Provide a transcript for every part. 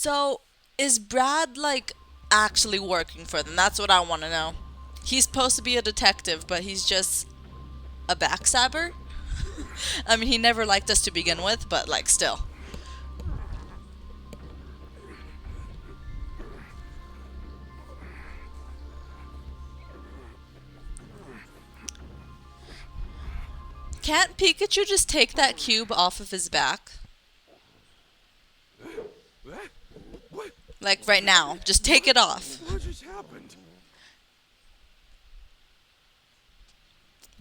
So, is Brad, like, actually working for them? That's what I want to know. He's supposed to be a detective, but he's just a backstabber? I mean, he never liked us to begin with, but, like, still. Can't Pikachu just take that cube off of his back? What? Like, right now. Just take it off. What just happened?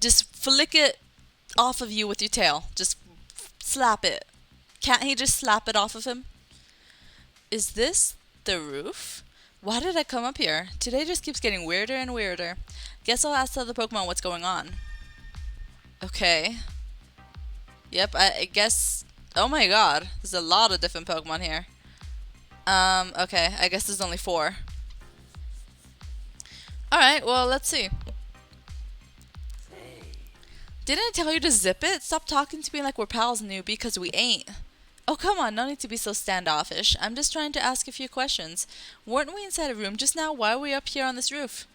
Just flick it off of you with your tail. Just slap it. Can't he just slap it off of him? Is this the roof? Why did I come up here? Today just keeps getting weirder and weirder. Guess I'll ask the other Pokemon what's going on. Okay. Yep, I guess... Oh my god. There's a lot of different Pokemon here. Okay. I guess there's only 4. Alright, well, let's see. Didn't I tell you to zip it? Stop talking to me like we're pals, newbie, because we ain't. Oh, come on, no need to be so standoffish. I'm just trying to ask a few questions. Weren't we inside a room just now? Why are we up here on this roof?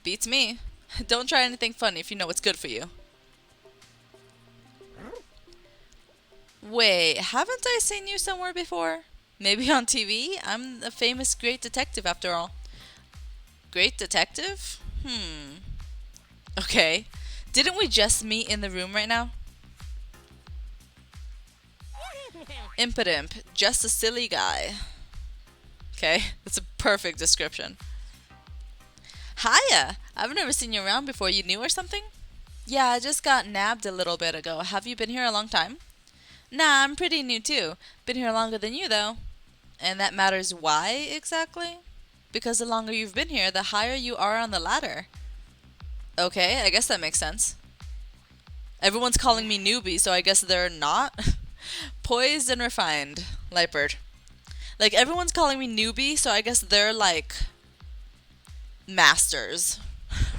Beats me. Don't try anything funny if you know what's good for you. Wait, haven't I seen you somewhere before? Maybe on TV? I'm a famous great detective after all. Great detective? Okay. Didn't we just meet in the room right now? Impidimp, just a silly guy. Okay, that's a perfect description. Hiya! I've never seen you around before. You new or something? Yeah, I just got nabbed a little bit ago. Have you been here a long time? Nah, I'm pretty new too. Been here longer than you though. And that matters why exactly? Because the longer you've been here, the higher you are on the ladder. Okay, I guess that makes sense. Everyone's calling me newbie, so I guess they're not. Poised and refined. Lightbird. Like, everyone's calling me newbie, so I guess they're like masters.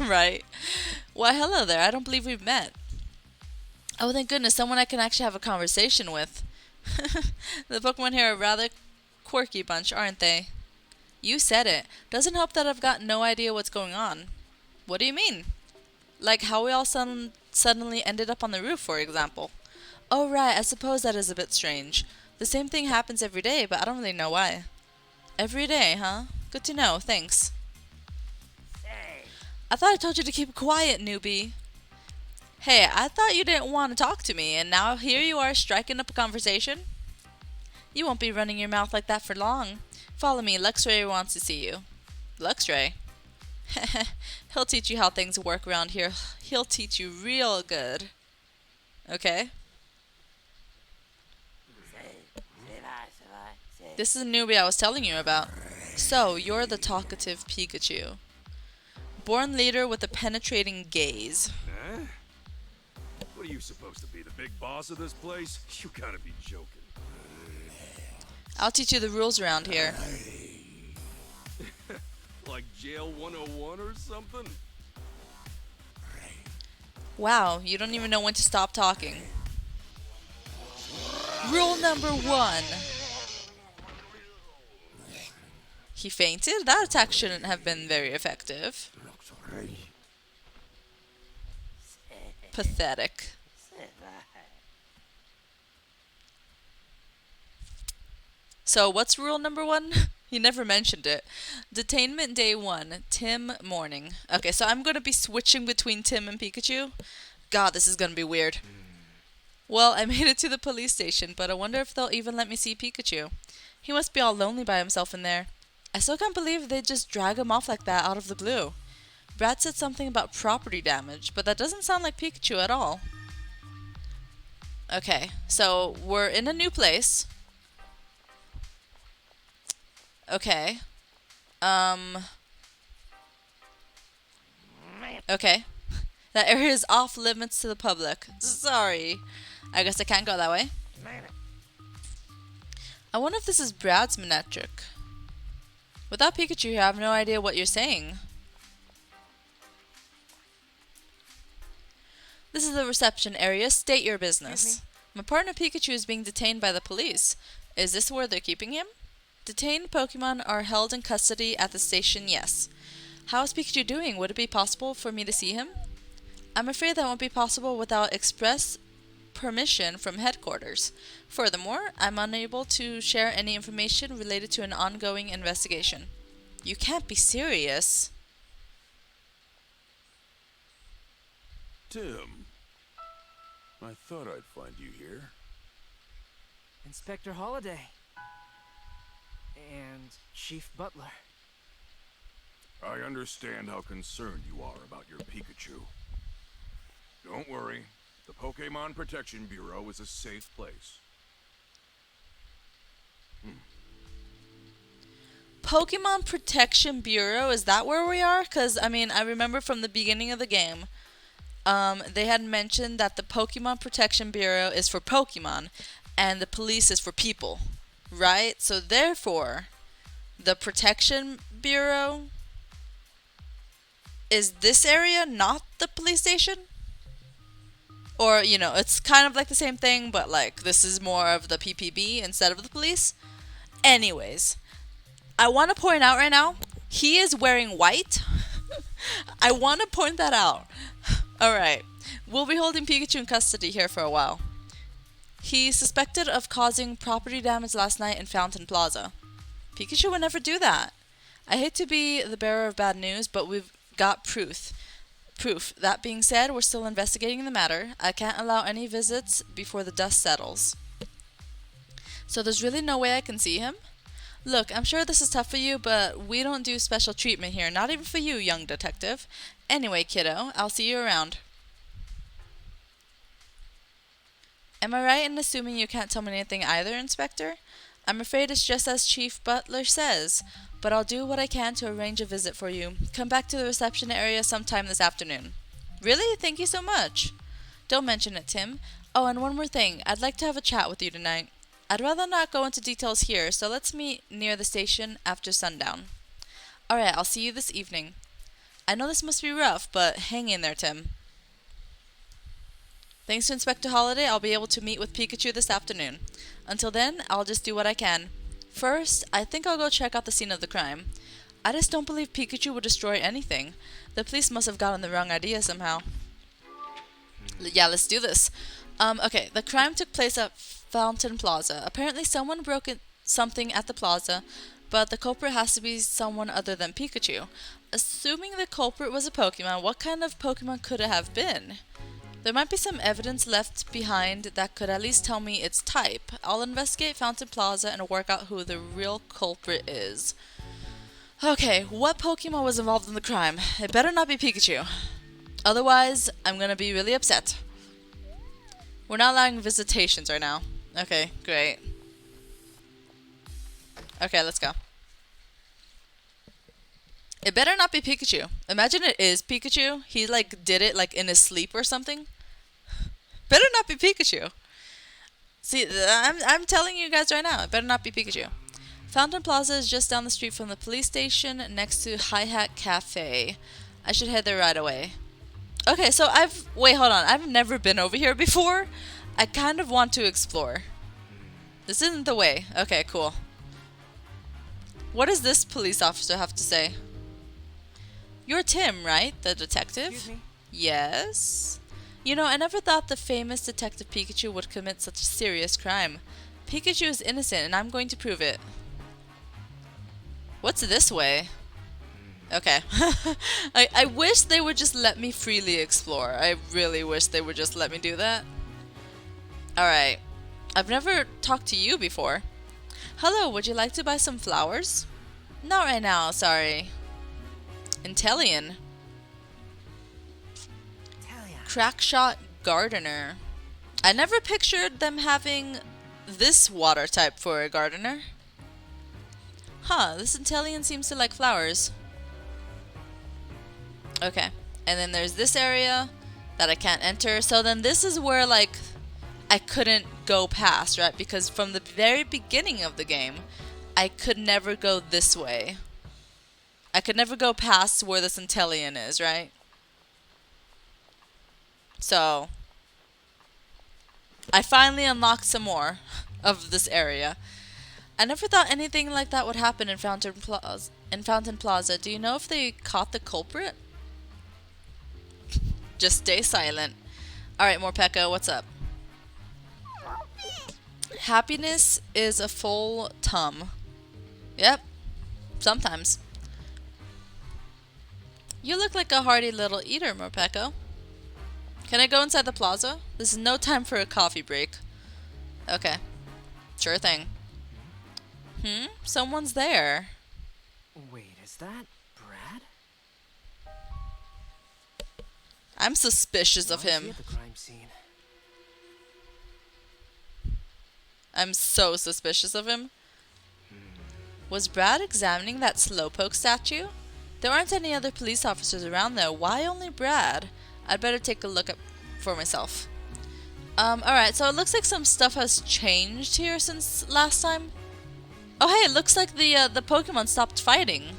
Right? Why, hello there. I don't believe we've met. Oh, thank goodness. Someone I can actually have a conversation with. The Pokemon here are a rather quirky bunch, aren't they? You said it. Doesn't help that I've got no idea what's going on. What do you mean? Like how we all suddenly ended up on the roof, for example. Oh, right. I suppose that is a bit strange. The same thing happens every day, but I don't really know why. Every day, huh? Good to know. Thanks. I thought I told you to keep quiet, newbie. Hey, I thought you didn't want to talk to me, and now here you are striking up a conversation? You won't be running your mouth like that for long. Follow me. Luxray wants to see you. Luxray? He'll teach you how things work around here. He'll teach you real good. Okay. This is a newbie I was telling you about. So, you're the talkative Pikachu. Born leader with a penetrating gaze. Huh? What are you supposed to be, the big boss of this place? You gotta be joking. I'll teach you the rules around here. Like Jail 101 or something? Wow, you don't even know when to stop talking. Rule number 1. He fainted? That attack shouldn't have been very effective. Pathetic. So, what's rule number 1? He never mentioned it. Detainment day 1, Tim morning. Okay, so I'm going to be switching between Tim and Pikachu. God, this is going to be weird. Well, I made it to the police station, but I wonder if they'll even let me see Pikachu. He must be all lonely by himself in there. I still can't believe they just drag him off like that out of the blue. Brad said something about property damage, but that doesn't sound like Pikachu at all. Okay, so we're in a new place. Okay. Okay. That area is off limits to the public. Sorry. I guess I can't go that way. I wonder if this is Brad's Manectric. Without Pikachu here, I have no idea what you're saying. This is the reception area. State your business. My partner Pikachu is being detained by the police. Is this where they're keeping him? Detained Pokemon are held in custody at the station, yes. How is Pikachu doing? Would it be possible for me to see him? I'm afraid that won't be possible without express permission from headquarters. Furthermore, I'm unable to share any information related to an ongoing investigation. You can't be serious. Tim, I thought I'd find you here. Inspector Holliday. And Chief Butler. I understand how concerned you are about your Pikachu. Don't worry, the Pokémon Protection Bureau is a safe place. Pokemon Protection Bureau, is that where we are? Because, I mean, I remember from the beginning of the game, they had mentioned that the Pokemon Protection Bureau is for Pokemon, and the police is for people, right? So, therefore, the Protection Bureau is this area, not the police station? Or, you know, it's kind of like the same thing, but, like, this is more of the PPB instead of the police. Anyways, I want to point out right now, he is wearing white. I want to point that out. Alright, we'll be holding Pikachu in custody here for a while. He's suspected of causing property damage last night in Fountain Plaza. Pikachu would never do that. I hate to be the bearer of bad news, but we've got proof. That being said, we're still investigating the matter. I can't allow any visits before the dust settles. So there's really no way I can see him? Look, I'm sure this is tough for you, but we don't do special treatment here, not even for you, young detective. Anyway, kiddo, I'll see you around. Am I right in assuming you can't tell me anything either, Inspector? I'm afraid it's just as Chief Butler says, but I'll do what I can to arrange a visit for you. Come back to the reception area sometime this afternoon. Really? Thank you so much. Don't mention it, Tim. Oh, and one more thing. I'd like to have a chat with you tonight. I'd rather not go into details here, so let's meet near the station after sundown. Alright, I'll see you this evening. I know this must be rough, but hang in there, Tim. Thanks to Inspector Holliday, I'll be able to meet with Pikachu this afternoon. Until then, I'll just do what I can. First, I think I'll go check out the scene of the crime. I just don't believe Pikachu would destroy anything. The police must have gotten the wrong idea somehow. Yeah, let's do this. Okay, the crime took place at Fountain Plaza. Apparently someone broke something at the plaza, but the culprit has to be someone other than Pikachu. Assuming the culprit was a Pokemon, what kind of Pokemon could it have been? There might be some evidence left behind that could at least tell me its type. I'll investigate Fountain Plaza and work out who the real culprit is. Okay, what Pokemon was involved in the crime? It better not be Pikachu. Otherwise, I'm gonna be really upset. We're not allowing visitations right now. Okay, great. Okay, let's go. It better not be Pikachu. Imagine it is Pikachu. He like did it like in his sleep or something. Better not be Pikachu. See, I'm telling you guys right now, it better not be Pikachu. Fountain Plaza is just down the street from the police station next to Hi-Hat Cafe. I should head there right away. Okay, so wait, hold on. I've never been over here before. I kind of want to explore. This isn't the way. Okay, cool. What does this police officer have to say? You're Tim, right? The detective? Excuse me? Yes? You know, I never thought the famous Detective Pikachu would commit such a serious crime. Pikachu is innocent, and I'm going to prove it. What's this way? Okay. I wish they would just let me freely explore. I really wish they would just let me do that. Alright. I've never talked to you before. Hello, would you like to buy some flowers? Not right now, sorry. Intellion. Crackshot Gardener. I never pictured them having this water type for a gardener. Huh, this Intellion seems to like flowers. Okay, and then there's this area that I can't enter. So then this is where like I couldn't go past, right? Because from the very beginning of the game, I could never go this way. I could never go past where the Centellion is, right? So, I finally unlocked some more of this area. I never thought anything like that would happen in Fountain Plaza. Do you know if they caught the culprit? Just stay silent. Alright, Morpeko, what's up? Happiness is a full tum. Yep. Sometimes. You look like a hearty little eater, Morpeko. Can I go inside the plaza? This is no time for a coffee break. Okay. Sure thing. Someone's there. Wait, is that Brad? I'm suspicious of Why is he him. at the crime scene? I'm so suspicious of him. Was Brad examining that Slowpoke statue? There aren't any other police officers around though. Why only Brad? I'd better take a look at for myself. Alright, so it looks like some stuff has changed here since last time. Oh hey, it looks like the Pokemon stopped fighting.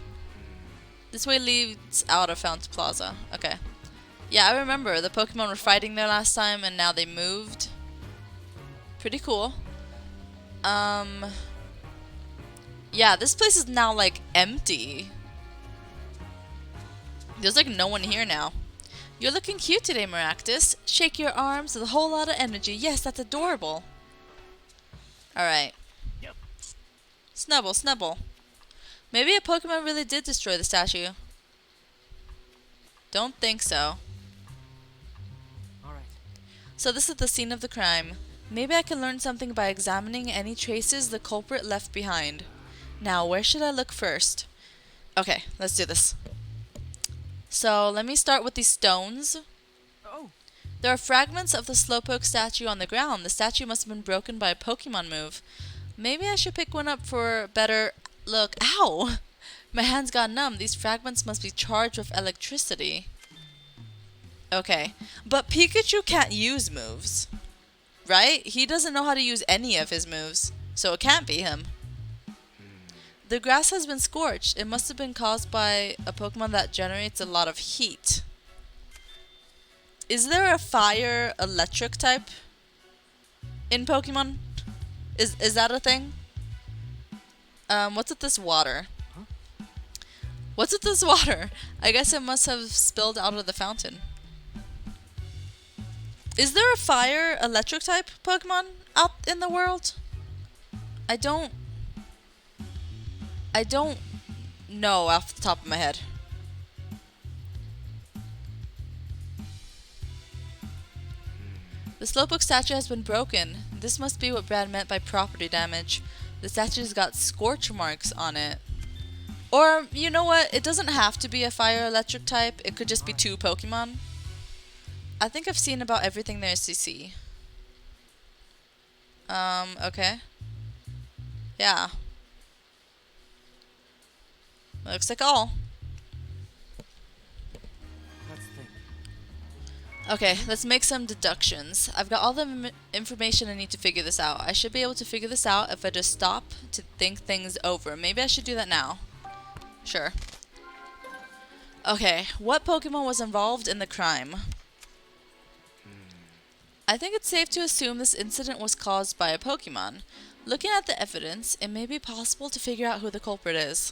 This way leads out of Fountain Plaza. Okay. Yeah, I remember. The Pokemon were fighting there last time and now they moved. Pretty cool. Yeah, this place is now like empty. There's like no one here now. You're looking cute today, Maractus. Shake your arms with a whole lot of energy. Yes, that's adorable. Alright. Yep. Snubble, Snubble. Maybe a Pokemon really did destroy the statue. Don't think so. Alright. So this is the scene of the crime. Maybe I can learn something by examining any traces the culprit left behind. Now, where should I look first? Okay, let's do this. So, let me start with these stones. Oh, There are fragments of the Slowpoke statue on the ground. The statue must have been broken by a Pokemon move. Maybe I should pick one up for a better look. Ow! My hands got numb. These fragments must be charged with electricity. Okay. But Pikachu can't use moves. Right? He doesn't know how to use any of his moves. So it can't be him. The grass has been scorched. It must have been caused by a Pokemon that generates a lot of heat. Is there a fire electric type in Pokemon? Is that a thing? What's with this water? Huh? What's with this water? I guess it must have spilled out of the fountain. Is there a fire electric type Pokemon out in the world? I don't know off the top of my head. The Slowpoke statue has been broken. This must be what Brad meant by property damage. The statue's got scorch marks on it. Or, you know what? It doesn't have to be a fire electric type. It could just be two Pokemon. I think I've seen about everything there is to see. Okay. Yeah. Looks like all. let's think. Okay, let's make some deductions. I've got all the information I need to figure this out. I should be able to figure this out if I just stop to think things over. Maybe I should do that now. Sure. Okay, what Pokemon was involved in the crime? I think it's safe to assume this incident was caused by a Pokemon. Looking at the evidence, it may be possible to figure out who the culprit is.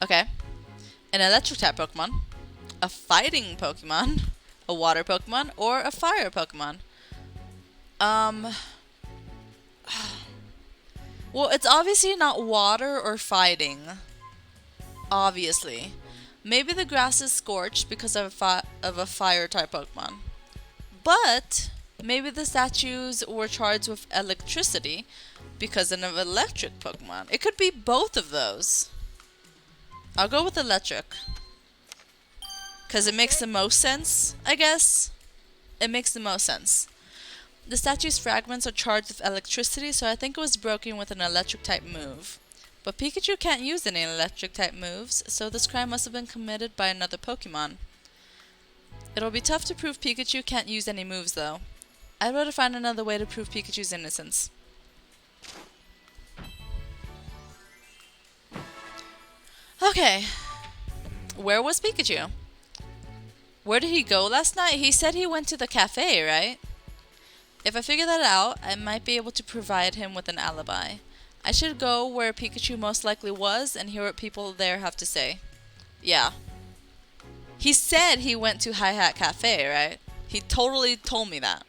Okay. An electric type Pokemon, a fighting Pokemon, a water Pokemon, or a fire Pokemon. Well, it's obviously not water or fighting. Obviously. Maybe the grass is scorched because of a fire type Pokemon. But maybe the statues were charged with electricity because of an electric Pokemon. It could be both of those. I'll go with electric. Because it makes the most sense, I guess. It makes the most sense. The statue's fragments are charged with electricity, so I think it was broken with an electric type move. But Pikachu can't use any electric type moves, so this crime must have been committed by another Pokemon. It'll be tough to prove Pikachu can't use any moves, though. I'd rather find another way to prove Pikachu's innocence. Okay. Where was Pikachu? Where did he go last night? He said he went to the cafe, right? If I figure that out, I might be able to provide him with an alibi. I should go where Pikachu most likely was and hear what people there have to say. Yeah. He said he went to Hi Hat Cafe, right? He totally told me that.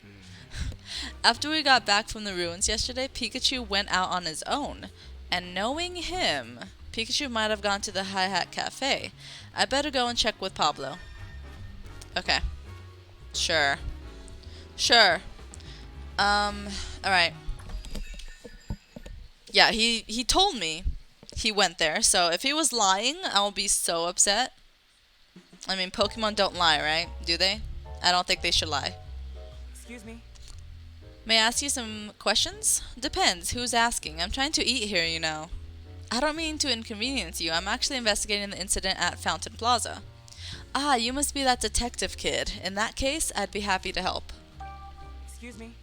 After we got back from the ruins yesterday, Pikachu went out on his own. And knowing him, Pikachu might have gone to the Hi Hat Cafe. I better go and check with Pablo. Okay. Sure. Sure. Alright. Yeah, he told me he went there, so if he was lying, I'll be so upset. I mean, Pokemon don't lie, right? Do they? I don't think they should lie. Excuse me. May I ask you some questions? Depends. Who's asking? I'm trying to eat here, you know. I don't mean to inconvenience you. I'm actually investigating the incident at Fountain Plaza. Ah, you must be that detective kid. In that case, I'd be happy to help. Excuse me.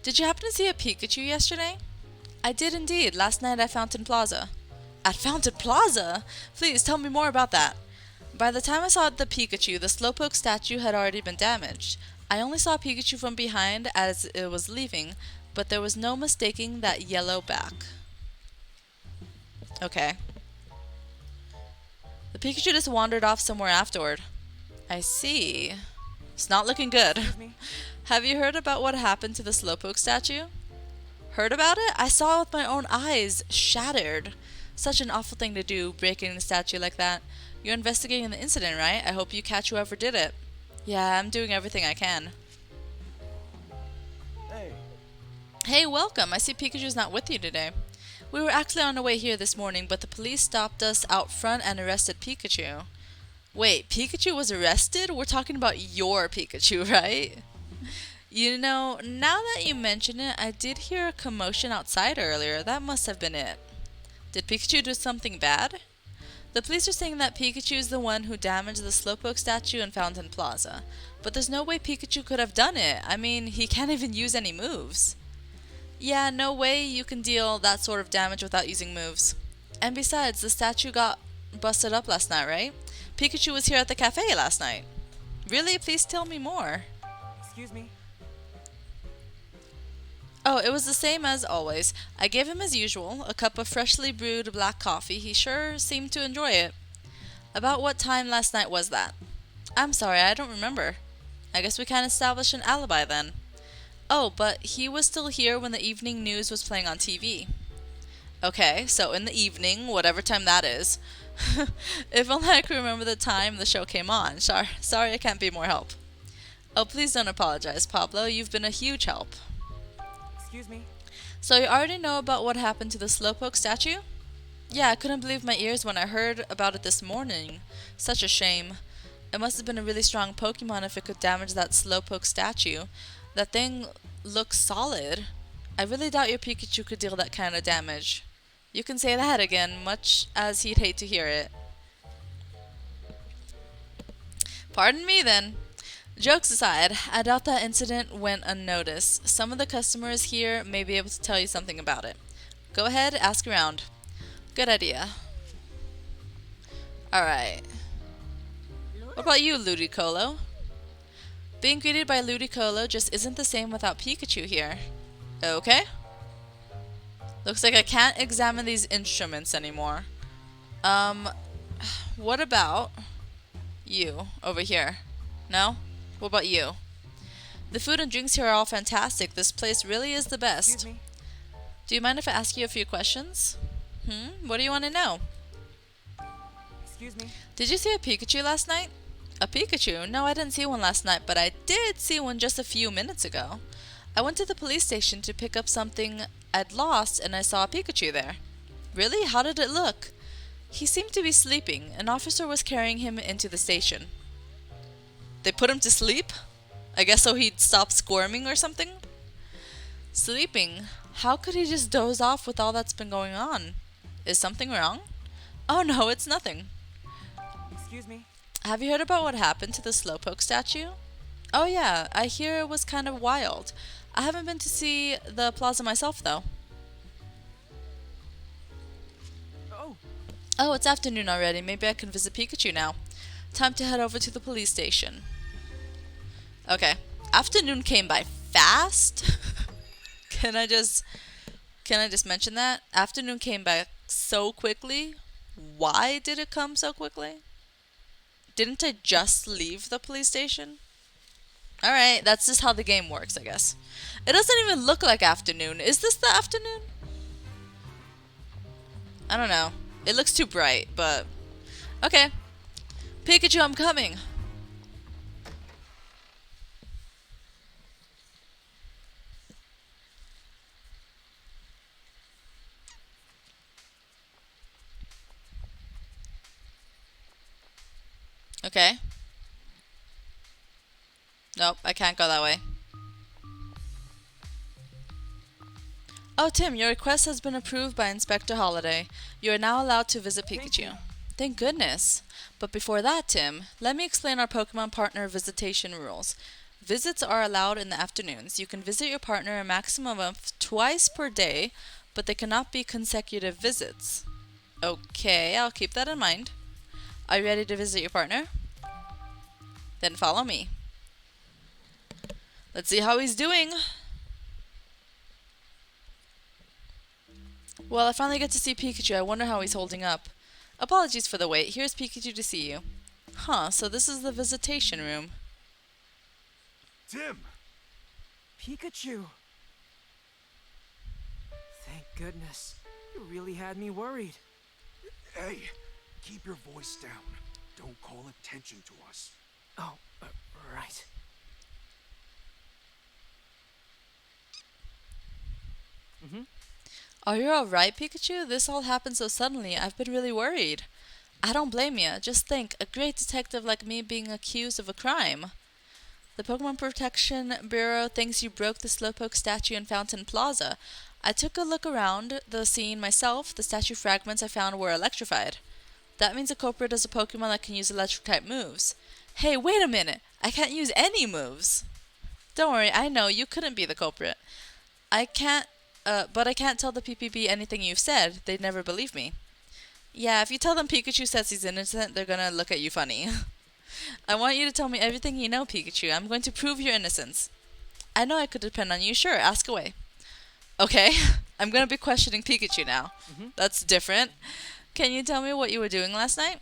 Did you happen to see a Pikachu yesterday? I did indeed. Last night at Fountain Plaza. At Fountain Plaza? Please tell me more about that. By the time I saw the Pikachu, the Slowpoke statue had already been damaged. I only saw Pikachu from behind as it was leaving, but there was no mistaking that yellow back. Okay. The Pikachu just wandered off somewhere afterward. I see. It's not looking good. Excuse me. Have you heard about what happened to the Slowpoke statue? Heard about it? I saw it with my own eyes. Shattered. Such an awful thing to do, breaking the statue like that. You're investigating the incident, right? I hope you catch whoever did it. Yeah, I'm doing everything I can. Hey. Hey, welcome. I see Pikachu's not with you today. We were actually on our way here this morning, but the police stopped us out front and arrested Pikachu. Wait, Pikachu was arrested? We're talking about your Pikachu, right? You know, now that you mention it, I did hear a commotion outside earlier. That must have been it. Did Pikachu do something bad? The police are saying that Pikachu is the one who damaged the Slowpoke statue in Fountain Plaza. But there's no way Pikachu could have done it. I mean, he can't even use any moves. Yeah, no way you can deal that sort of damage without using moves. And besides, the statue got busted up last night, right? Pikachu was here at the cafe last night. Really? Please tell me more. Excuse me. Oh, it was the same as always. I gave him as usual, a cup of freshly brewed black coffee. He sure seemed to enjoy it. About what time last night was that? I'm sorry, I don't remember. I guess we can't establish an alibi then. Oh, but he was still here when the evening news was playing on TV. Okay, so in the evening, whatever time that is. If only I could remember the time the show came on. Sorry I can't be more help. Oh, please don't apologize, Pablo. You've been a huge help. Excuse me. So you already know about what happened to the Slowpoke statue? Yeah, I couldn't believe my ears when I heard about it this morning. Such a shame. It must have been a really strong Pokemon if it could damage that Slowpoke statue. That thing looks solid. I really doubt your Pikachu could deal that kind of damage. You can say that again, much as he'd hate to hear it. Pardon me then. Jokes aside, I doubt that incident went unnoticed. Some of the customers here may be able to tell you something about it. Go ahead, ask around. Good idea. Alright. What about you, Ludicolo? Being greeted by Ludicolo just isn't the same without Pikachu here. Okay. Looks like I can't examine these instruments anymore. What about you over here? No? What about you? The food and drinks here are all fantastic. This place really is the best. Excuse me. Do you mind if I ask you a few questions? What do you want to know? Excuse me. Did you see a Pikachu last night? A Pikachu? No, I didn't see one last night, but I did see one just a few minutes ago. I went to the police station to pick up something I'd lost, and I saw a Pikachu there. Really? How did it look? He seemed to be sleeping. An officer was carrying him into the station. They put him to sleep? I guess so he'd stop squirming or something? Sleeping? How could he just doze off with all that's been going on? Is something wrong? Oh no, it's nothing. Excuse me. Have you heard about what happened to the Slowpoke statue? Oh yeah, I hear it was kind of wild. I haven't been to see the plaza myself though. Oh. Oh, it's afternoon already. Maybe I can visit Pikachu now. Time to head over to the police station. Okay. Afternoon came by fast. Can Can I just mention that? Afternoon came back so quickly. Why did it come so quickly? Didn't I just leave the police station? Alright, that's just how the game works, I guess. It doesn't even look like afternoon. Is this the afternoon? I don't know. It looks too bright, but... Okay. Pikachu, I'm coming. Okay. Nope, I can't go that way. Oh, Tim, your request has been approved by Inspector Holliday. You are now allowed to visit Thank Pikachu. you. Thank goodness. But before that, Tim, let me explain our Pokemon partner visitation rules. Visits are allowed in the afternoons. You can visit your partner a maximum of twice per day, but they cannot be consecutive visits. Okay, I'll keep that in mind. Are you ready to visit your partner? Then follow me. Let's see how he's doing. Well, I finally get to see Pikachu. I wonder how he's holding up. Apologies for the wait. Here's Pikachu to see you. Huh, so this is the visitation room. Tim! Pikachu! Thank goodness. You really had me worried. Hey, keep your voice down. Don't call attention to us. Oh, right. Are you alright, Pikachu? This all happened so suddenly. I've been really worried. I don't blame you. Just think, a great detective like me being accused of a crime. The Pokemon Protection Bureau thinks you broke the Slowpoke statue in Fountain Plaza. I took a look around the scene myself. The statue fragments I found were electrified. That means the culprit is a Pokemon that can use electric-type moves. Hey, wait a minute! I can't use any moves! Don't worry, I know, you couldn't be the culprit. But I can't tell the PPB anything you've said. They'd never believe me. Yeah, if you tell them Pikachu says he's innocent, they're gonna look at you funny. I want you to tell me everything you know, Pikachu. I'm going to prove your innocence. I know I could depend on you. Sure, ask away. Okay, I'm gonna be questioning Pikachu now. That's different. Can you tell me what you were doing last night?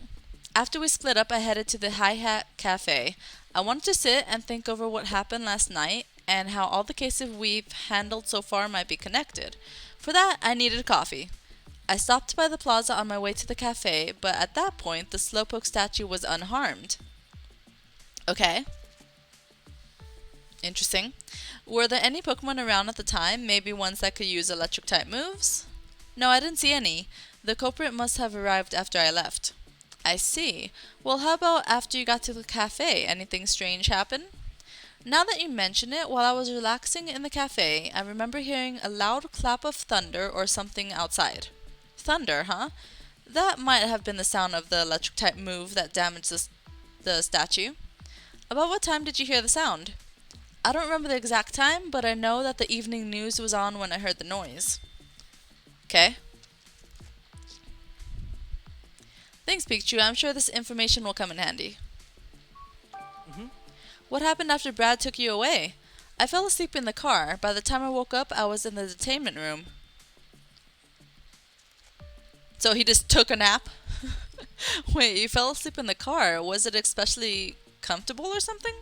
After we split up, I headed to the Hi Hat Cafe. I wanted to sit and think over what happened last night and how all the cases we've handled so far might be connected. For that, I needed coffee. I stopped by the plaza on my way to the cafe, but at that point, the Slowpoke statue was unharmed. Okay. Interesting. Were there any Pokemon around at the time? Maybe ones that could use electric-type moves? No, I didn't see any. The culprit must have arrived after I left. I see. Well, how about after you got to the cafe? Anything strange happen? Now that you mention it, while I was relaxing in the cafe, I remember hearing a loud clap of thunder or something outside. Thunder, huh? That might have been the sound of the electric-type move that damaged the statue. About what time did you hear the sound? I don't remember the exact time, but I know that the evening news was on when I heard the noise. Okay. Thanks, Pikachu. I'm sure this information will come in handy. What happened after Brad took you away? I fell asleep in the car. By the time I woke up, I was in the detainment room. So he just took a nap? Wait, you fell asleep in the car. Was it especially comfortable or something?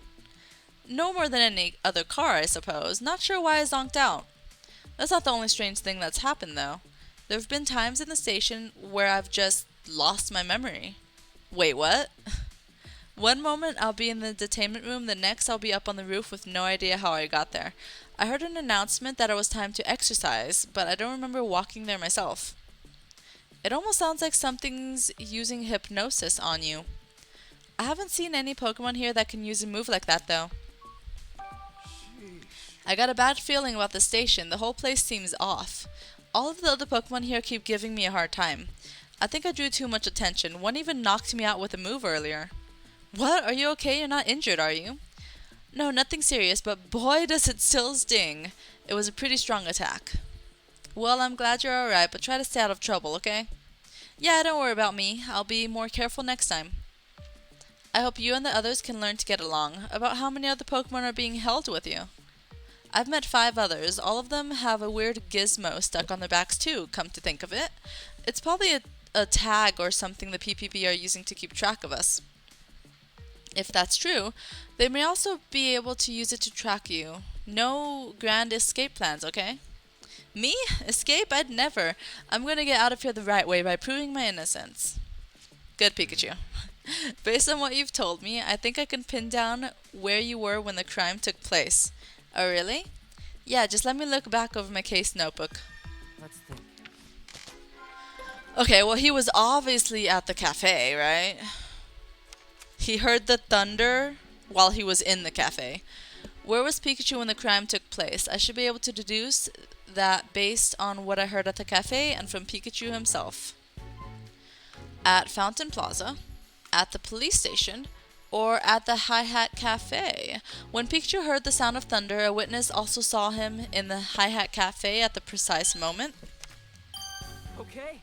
No more than any other car, I suppose. Not sure why I zonked out. That's not the only strange thing that's happened, though. There have been times in the station where I've just lost my memory. Wait, what? One moment I'll be in the detainment room, the next I'll be up on the roof with no idea how I got there. I heard an announcement that it was time to exercise, but I don't remember walking there myself. It almost sounds like something's using hypnosis on you. I haven't seen any Pokemon here that can use a move like that, though. I got a bad feeling about the station. The whole place seems off. All of the other Pokemon here keep giving me a hard time. I think I drew too much attention. One even knocked me out with a move earlier. What? Are you okay? You're not injured, are you? No, nothing serious, but boy does it still sting. It was a pretty strong attack. Well, I'm glad you're alright, but try to stay out of trouble, okay? Yeah, don't worry about me. I'll be more careful next time. I hope you and the others can learn to get along. About how many other Pokemon are being held with you? I've met 5 others. All of them have a weird gizmo stuck on their backs too, come to think of it. It's probably a tag or something the PPB are using to keep track of us. If that's true, they may also be able to use it to track you. No grand escape plans, okay? Me? Escape? I'd never. I'm gonna get out of here the right way by proving my innocence. Good, Pikachu. Based on what you've told me, I think I can pin down where you were when the crime took place. Oh, really? Yeah, just let me look back over my case notebook. Let's think. Okay, well, he was obviously at the cafe, right? He heard the thunder while he was in the cafe. Where was Pikachu when the crime took place? I should be able to deduce that based on what I heard at the cafe and from Pikachu himself. At Fountain Plaza, at the police station, or at the Hi-Hat Cafe. When Pikachu heard the sound of thunder, a witness also saw him in the Hi-Hat Cafe at the precise moment. Okay.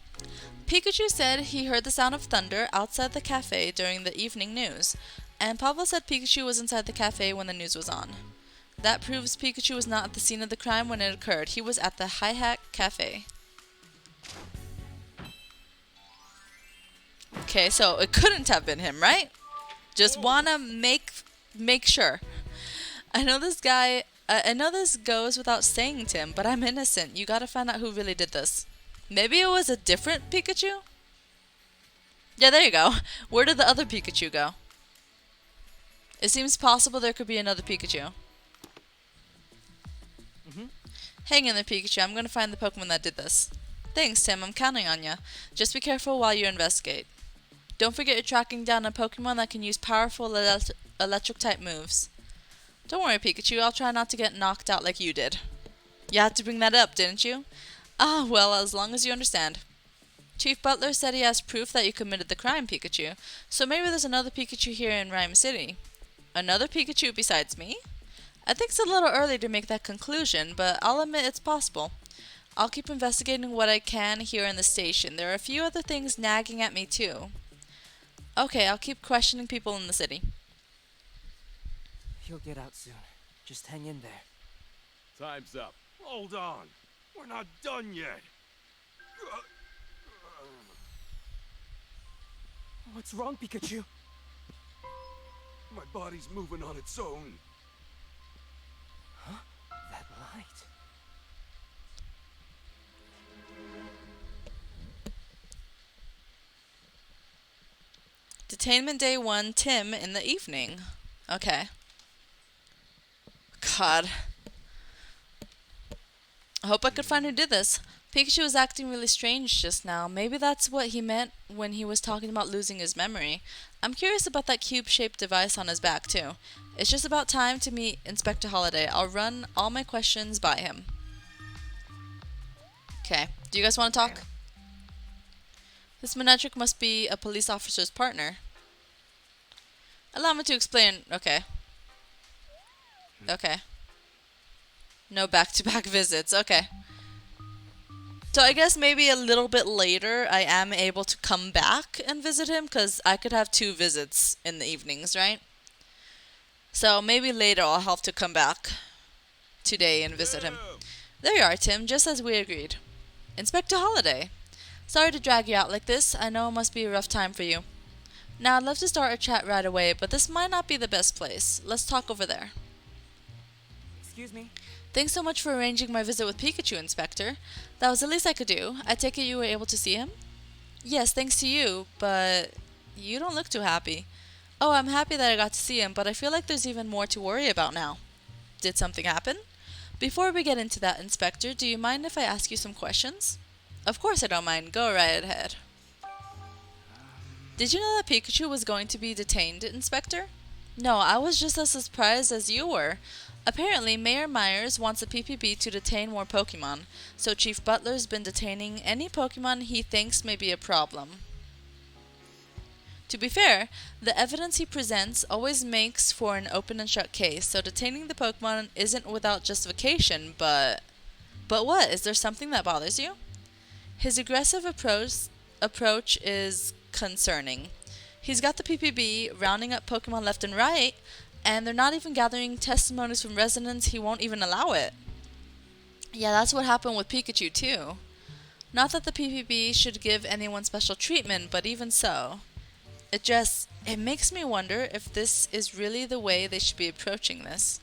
Pikachu said he heard the sound of thunder outside the cafe during the evening news, and Pablo said Pikachu was inside the cafe when the news was on. That proves Pikachu was not at the scene of the crime when it occurred. He was at the Hi-Hat Cafe. Okay, so it couldn't have been him, right? Just wanna make sure. I know this goes without saying, Tim, but I'm innocent. You gotta find out who really did this. Maybe it was a different Pikachu? Yeah, there you go. Where did the other Pikachu go? It seems possible there could be another Pikachu. Hang in there, Pikachu. I'm gonna find the Pokemon that did this. Thanks, Tim. I'm counting on ya. Just be careful while you investigate. Don't forget you're tracking down a Pokemon that can use powerful electric-type moves. Don't worry, Pikachu. I'll try not to get knocked out like you did. You had to bring that up, didn't you? Ah, well, as long as you understand. Chief Butler said he has proof that you committed the crime, Pikachu. So maybe there's another Pikachu here in Ryme City. Another Pikachu besides me? I think it's a little early to make that conclusion, but I'll admit it's possible. I'll keep investigating what I can here in the station. There are a few other things nagging at me, too. Okay, I'll keep questioning people in the city. You'll get out soon. Just hang in there. Time's up. Hold on. We're not done yet. What's wrong, Pikachu? My body's moving on its own. Huh? That light. Detainment Day 1, Tim in the evening. Okay. God. I hope I could find who did this. Pikachu was acting really strange just now. Maybe that's what he meant when he was talking about losing his memory. I'm curious about that cube-shaped device on his back, too. It's just about time to meet Inspector Holiday. I'll run all my questions by him. Okay. Do you guys want to talk? This Manectric must be a police officer's partner. Allow me to explain. Okay. Okay. No back-to-back visits. Okay. So I guess maybe a little bit later I am able to come back and visit him, because I could have 2 visits in the evenings, right? So maybe later I'll have to come back today and visit him. There you are, Tim, just as we agreed. Inspector Holiday. Sorry to drag you out like this. I know it must be a rough time for you. Now, I'd love to start a chat right away, but this might not be the best place. Let's talk over there. Excuse me? Thanks so much for arranging my visit with Pikachu, Inspector. That was the least I could do. I take it you were able to see him? Yes, thanks to you, but you don't look too happy. Oh, I'm happy that I got to see him, but I feel like there's even more to worry about now. Did something happen? Before we get into that, Inspector, do you mind if I ask you some questions? Of course I don't mind. Go right ahead. Did you know that Pikachu was going to be detained, Inspector? No, I was just as surprised as you were. Apparently, Mayor Myers wants the PPB to detain more Pokemon, so Chief Butler's been detaining any Pokemon he thinks may be a problem. To be fair, the evidence he presents always makes for an open and shut case, so detaining the Pokemon isn't without justification, but... But what? Is there something that bothers you? His aggressive approach is concerning. He's got the PPB rounding up Pokemon left and right, And they're not even gathering testimonies from residents. He won't even allow it. Yeah, that's what happened with Pikachu too. Not that the PPB should give anyone special treatment, but even so. It makes me wonder if this is really the way they should be approaching this.